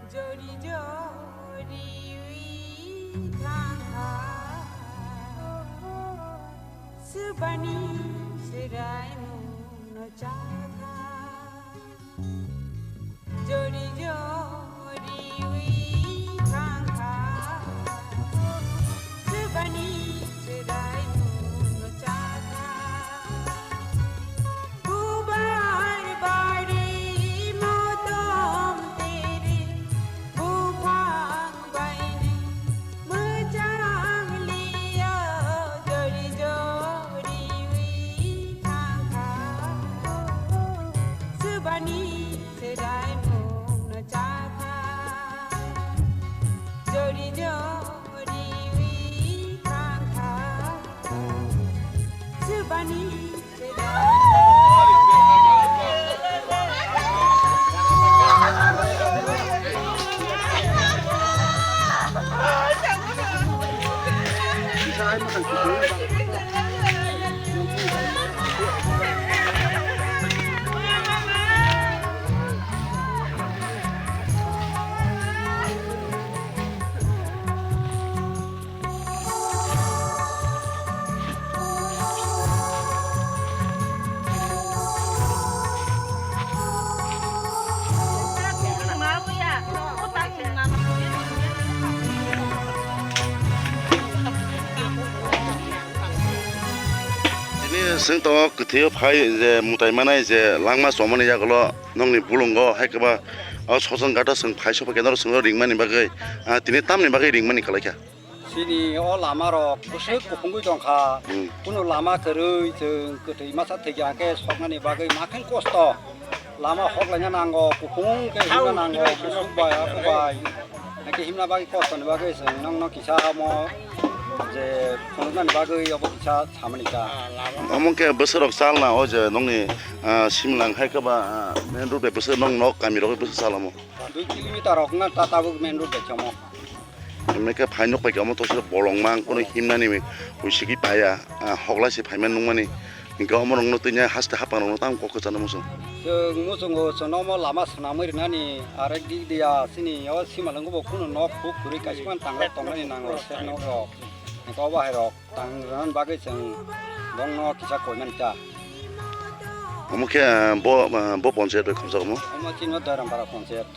जोड़ी थांगा सुबनी सिराय मुनो चागा जोड़ी थांगा सुबनी सिराय मुनो चागा 생또 그때요 파이 이제 무다이마나 이제 랑마 소문이 자글로 농리 불ungo 할까봐 소선 가다 성 파이쇼밖에 너로 성어 링만이 바게 디네 땀니 바게 링만이 갈라냐 시니 라마로 부스 공부 좀 가. 오늘 라마 그르 그 이마사 대기하게 속만이 바게 마큰 코스터 라마 혹라냐 난거 공게 힘나 난거 수바야 수바 이렇게 힘나 바게 코스터 바게 넉넉 기사 뭐 이제 공간 바게 여보 기사 사모니까 어머께 버스럭 살나 어제 농리 심랑 할까봐 맨루베 버스 넉넉 가미로 버스 살라모 2km 공간 따따고 맨루베 뭐 mereka banyak pakai kamu terus bolong mang, kono himna nih, usiki paya, hokla si payment nunggu nih, hingga kamu nunggu tuhnya hasil apa nunggu tahu kok kesana musuh. Musuh sono lama senama ini nani, arek di dia sini, ya si malangku buku nok buku kuri kasih kan tanggal tongan ini nanggo, senoko, engkau bahero, tanggalan bagai seng, dong no kisah kau nanti. Kamu kayak bo konser deh kamu sama? Kamu cina dalam para konser.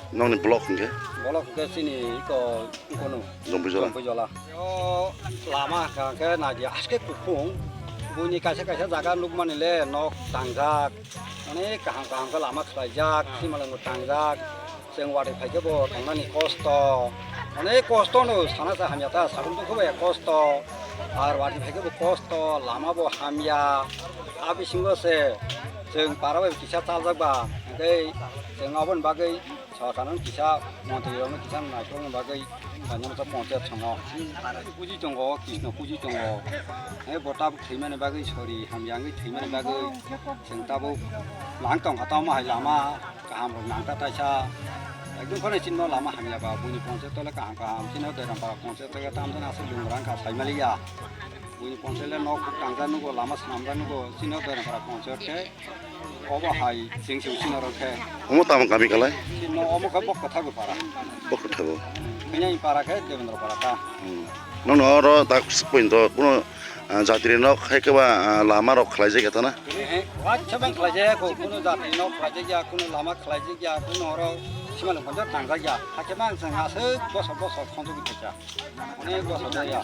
Nong ni blok enggak? Blok ke sini iko nu. Zombi jola. Yo lama kan ke nadia aske kupung. Bunyi kasih jaga lukman ile nok tangjak. Ini kahang ke lama kerajak, si malang tangjak. Seng wadi pakai bo tangan ni kosto. Ini kosto nu sana saya hanya ta sabun tu kau ya kosto. Ar wadi pakai bo kosto lama bo hamya. Abis singgah se. Seng para bo kisah taljak ba. Oke, seng awan bagai 사가는 기사 모두요는 기사 나중에 바gai 반영 또 ponset 청어 꾸지 정거 기스노 꾸지 정거 에 보답 되면 바gai 소리 함양이 되면 바gai 생타보 랑동 갔다 마 라마 감 랑타 타차 একদম কোনে চিন্ন লামা হামিয়া বা বুনি ponset তলে কাম কাম চিন্ন দেরাম বা ponset তলে তাম জানা আছে লুংরাং কা সাইমালিয়া বুনি ponset le nok tangga nugo lama sanamra nugo চিন্ন দেরাম বা ponset ke obo hai sing sing চিন্ন রকে Kamu tahu kami kalai? চিন্ন obo ka bok কথা para Bok tahu. 그냥 para ke devendra para ka Nong noro tak sepuluh itu, kuno jatirin nok haikaba lama rok kelajak itu na? Wajibnya kelajak, kuno jati nok kelajak ya, kuno lama kelajak ya, kuno orang simalang konjak tangjak ya, hakimang sengasih bos konjak itu ya, onek bos ya,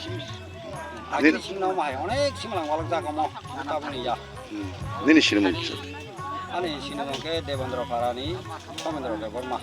akhirnya simalang mahal, onek simalang walak jaga mau, kita punya ya. Ini sini mungkin. Ani sini mungkin devendra para ni, komendra ke bermah.